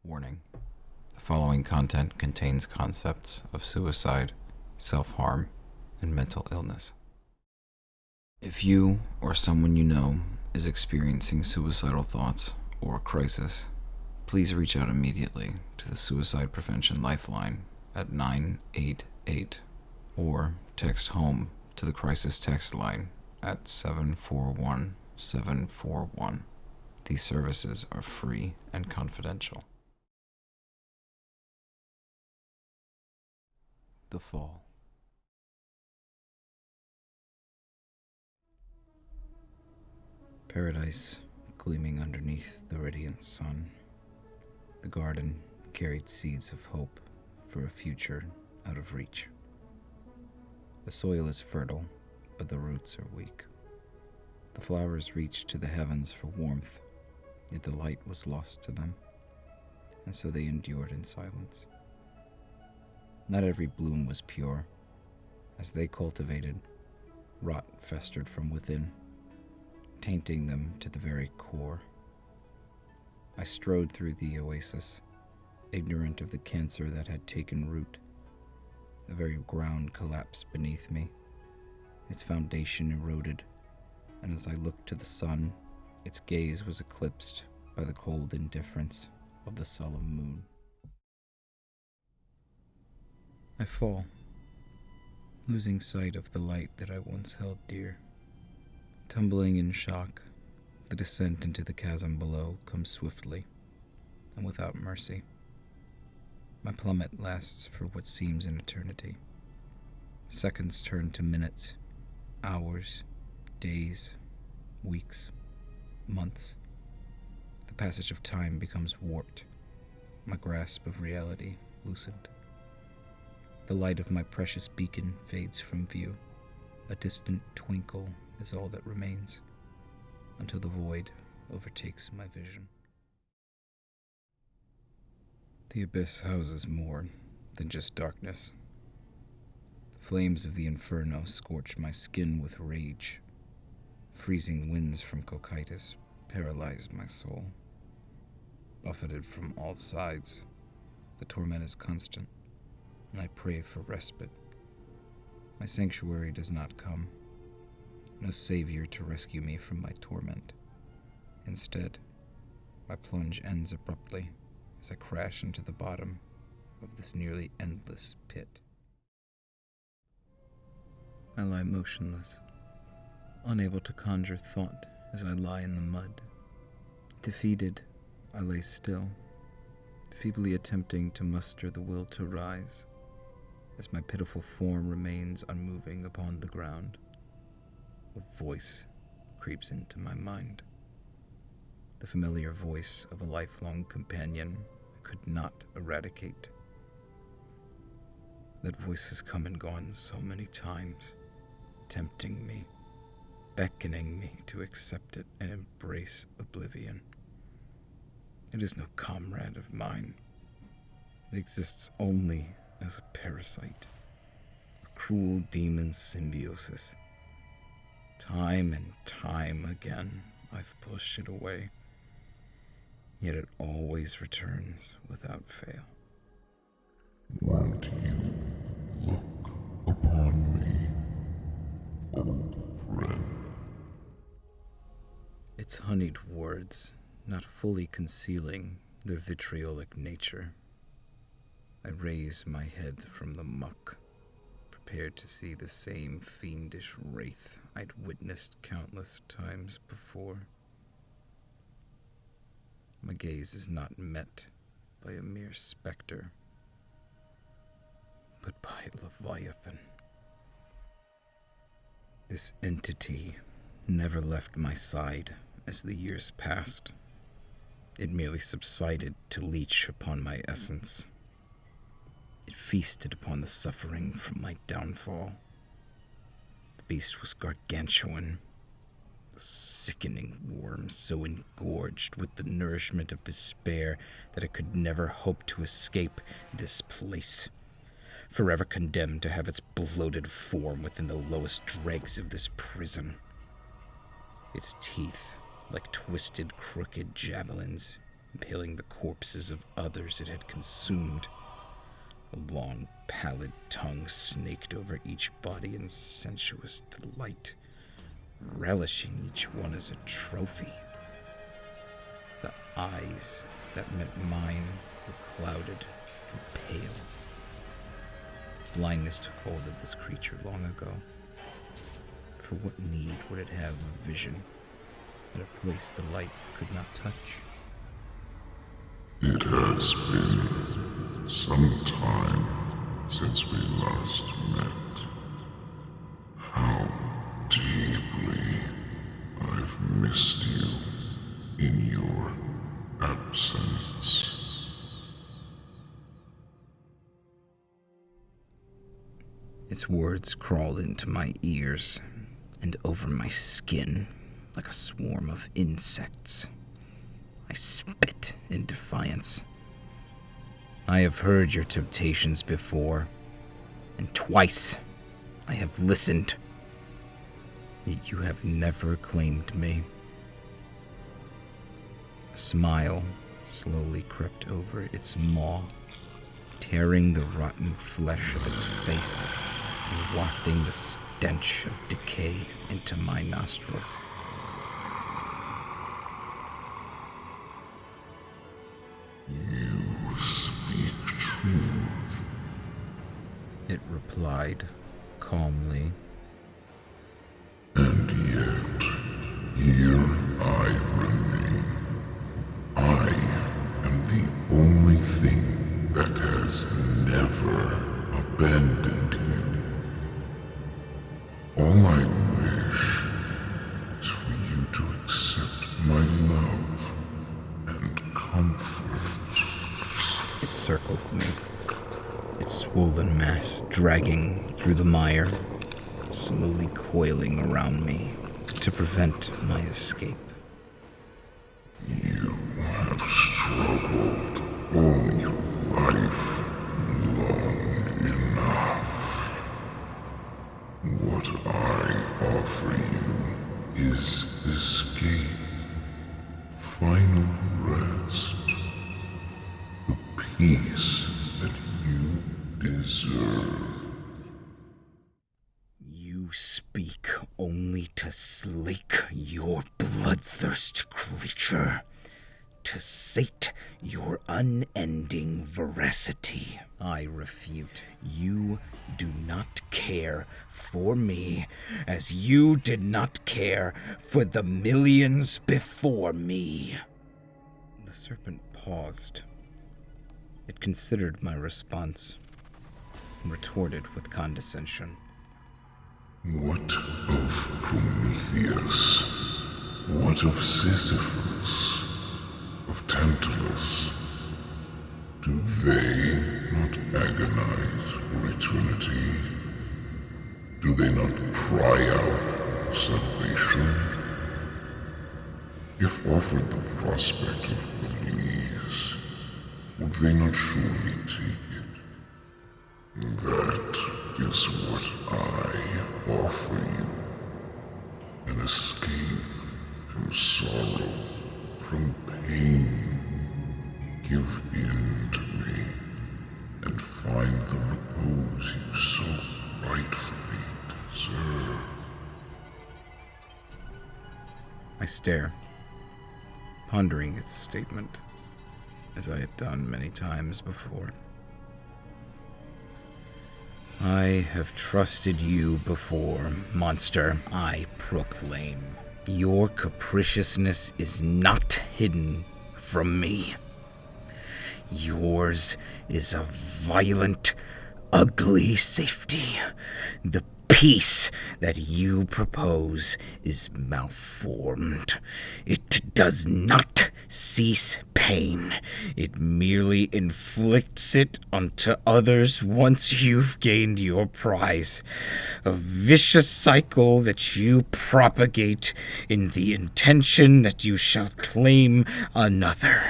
Warning: the following content contains concepts of suicide, self-harm, and mental illness. If you or someone you know is experiencing suicidal thoughts or crisis, please reach out immediately to the Suicide Prevention Lifeline at 988 or text HOME to the crisis text line at 741-741. These services are free and confidential. The Fall. Paradise gleaming underneath the radiant sun. The garden carried seeds of hope for a future out of reach. The soil is fertile, but the roots are weak. The flowers reached to the heavens for warmth, yet the light was lost to them, and so they endured in silence. Not every bloom was pure. As they cultivated, rot festered from within, tainting them to the very core. I strode through the oasis, ignorant of the cancer that had taken root. The very ground collapsed beneath me, its foundation eroded, and as I looked to the sun, its gaze was eclipsed by the cold indifference of the solemn moon. I fall, losing sight of the light that I once held dear. Tumbling in shock, the descent into the chasm below comes swiftly and without mercy. My plummet lasts for what seems an eternity. Seconds turn to minutes, hours, days, weeks, months. The passage of time becomes warped, my grasp of reality loosened. The light of my precious beacon fades from view. A distant twinkle is all that remains, until the void overtakes my vision. The abyss houses more than just darkness. The flames of the inferno scorch my skin with rage. Freezing winds from Cocytus paralyze my soul. Buffeted from all sides, the torment is constant, and I pray for respite. My sanctuary does not come. No savior to rescue me from my torment. Instead, my plunge ends abruptly as I crash into the bottom of this nearly endless pit. I lie motionless, unable to conjure thought as I lie in the mud. Defeated, I lay still, feebly attempting to muster the will to rise, as my pitiful form remains unmoving upon the ground. A voice creeps into my mind. The familiar voice of a lifelong companion I could not eradicate. That voice has come and gone so many times, tempting me, beckoning me to accept it and embrace oblivion. It is no comrade of mine. It exists only as a parasite, a cruel demon symbiosis. Time and time again, I've pushed it away, yet it always returns without fail. Won't you look upon me, old friend? Its honeyed words, not fully concealing their vitriolic nature. I raise my head from the muck, prepared to see the same fiendish wraith I'd witnessed countless times before. My gaze is not met by a mere specter, but by Leviathan. This entity never left my side as the years passed. It merely subsided to leech upon my essence. It feasted upon the suffering from my downfall. The beast was gargantuan, a sickening worm so engorged with the nourishment of despair that it could never hope to escape this place, forever condemned to have its bloated form within the lowest dregs of this prison. Its teeth, like twisted, crooked javelins, impaling the corpses of others it had consumed. A long, pallid tongue snaked over each body in sensuous delight, relishing each one as a trophy. The eyes that met mine were clouded and pale. Blindness took hold of this creature long ago. For what need would it have of vision at a place the light could not touch? It has been some time since we last met. How deeply I've missed you in your absence. Its words crawled into my ears and over my skin like a swarm of insects. I spit in defiance. I have heard your temptations before, and twice I have listened, yet you have never claimed me. A smile slowly crept over its maw, tearing the rotten flesh of its face and wafting the stench of decay into my nostrils. You speak truth, it replied calmly. and yet here I remain. I am the only thing that has never abandoned you. All I wish is for you to accept my love and comfort. It circled me, its swollen mass dragging through the mire, slowly coiling around me to prevent my escape. You have struggled all your life long enough. What I offer you is escape, final rest, the peace that you deserve. You speak only to slake your bloodthirst, creature, to sate your unending voracity. I refute. You do not care for me as you did not care for the millions before me. The serpent paused. It considered my response and retorted with condescension. What of Prometheus? What of Sisyphus? Of Tantalus? Do they not agonize for eternity? Do they not cry out of salvation? If offered the prospect of release, would they not surely take it? That is what I offer you. An escape from sorrow, from pain. Give in to me and find the repose you so rightfully deserve. I stare, pondering its statement, as I had done many times before. I have trusted you before, monster. I proclaim, your capriciousness is not hidden from me. Yours is a violent, ugly safety. The peace that you propose is malformed. It does not cease pain. It merely inflicts it onto others once you've gained your prize. A vicious cycle that you propagate in the intention that you shall claim another.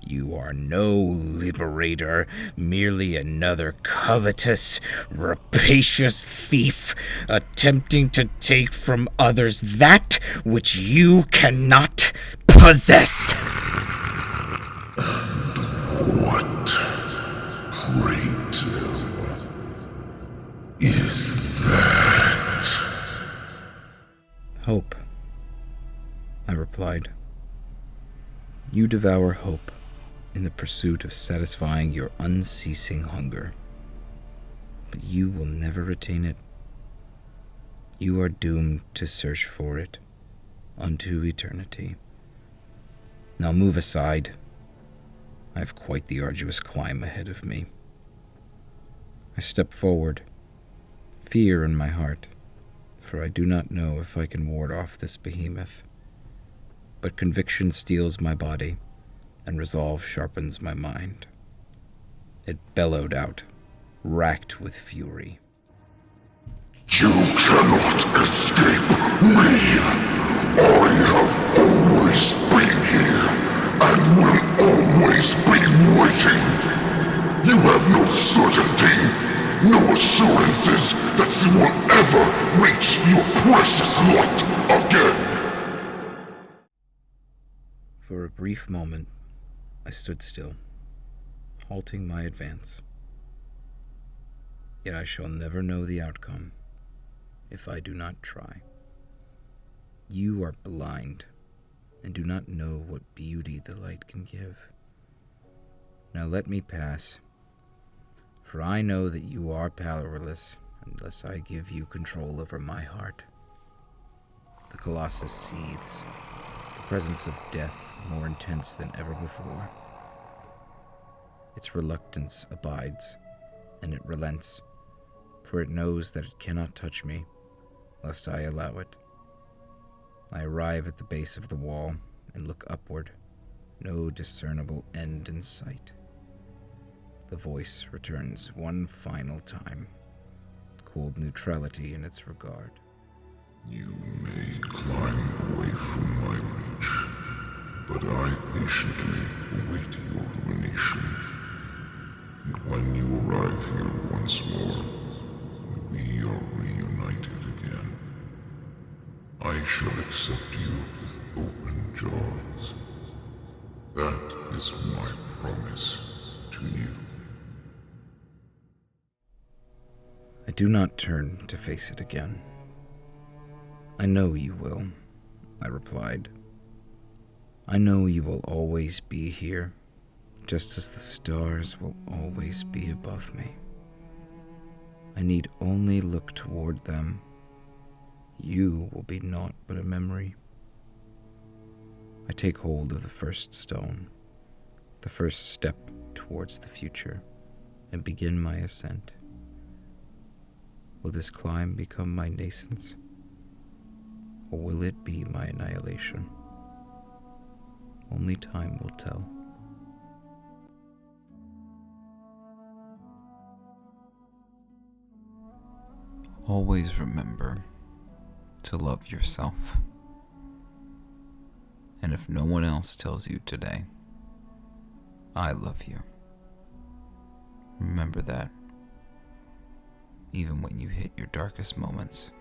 You are no liberator, merely another covetous, rapacious thief, attempting to take from others that which you cannot possess. replied. You devour hope in the pursuit of satisfying your unceasing hunger, but you will never attain it. You are doomed to search for it unto eternity. Now move aside. I have quite the arduous climb ahead of me. I step forward, fear in my heart, for I do not know if I can ward off this behemoth. But conviction steels my body, and resolve sharpens my mind. It bellowed out, racked with fury. You cannot escape me! I have always been here, and will always be waiting! You have no certainty, no assurances that you will ever reach your precious light again! For a brief moment, I stood still, halting my advance. Yet I shall never know the outcome if I do not try. You are blind and do not know what beauty the light can give. Now let me pass, for I know that you are powerless unless I give you control over my heart. The Colossus seethes, the presence of death more intense than ever before. Its reluctance abides, and it relents, for it knows that it cannot touch me, lest I allow it. I arrive at the base of the wall and look upward, no discernible end in sight. The voice returns one final time, cold neutrality in its regard. You may climb away from my reach, but I patiently await your ruination. And when you arrive here once more, and we are reunited again, I shall accept you with open jaws. That is my promise to you. I do not turn to face it again. I know you will, I replied. I know you will always be here, just as the stars will always be above me. I need only look toward them. You will be naught but a memory. I take hold of the first stone, the first step towards the future, and begin my ascent. Will this climb become my nascence, or will it be my annihilation? Only time will tell. Always remember to love yourself. And if no one else tells you today, I love you. Remember that, even when you hit your darkest moments.